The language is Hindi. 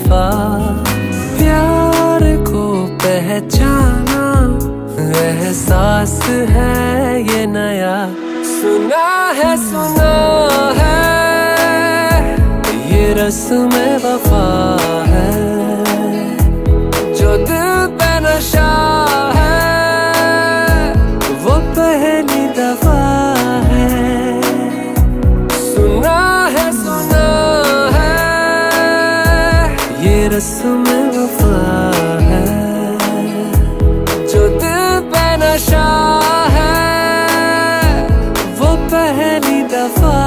दफा प्यार को पहचाना, एहसास है ये नया। सुना है ये रस्म वफा है, जो दिल पे नशा है वो पहली दफा है। सुना है ये रस्म वफा है, जो दिल पे नशा है वो पहली दफा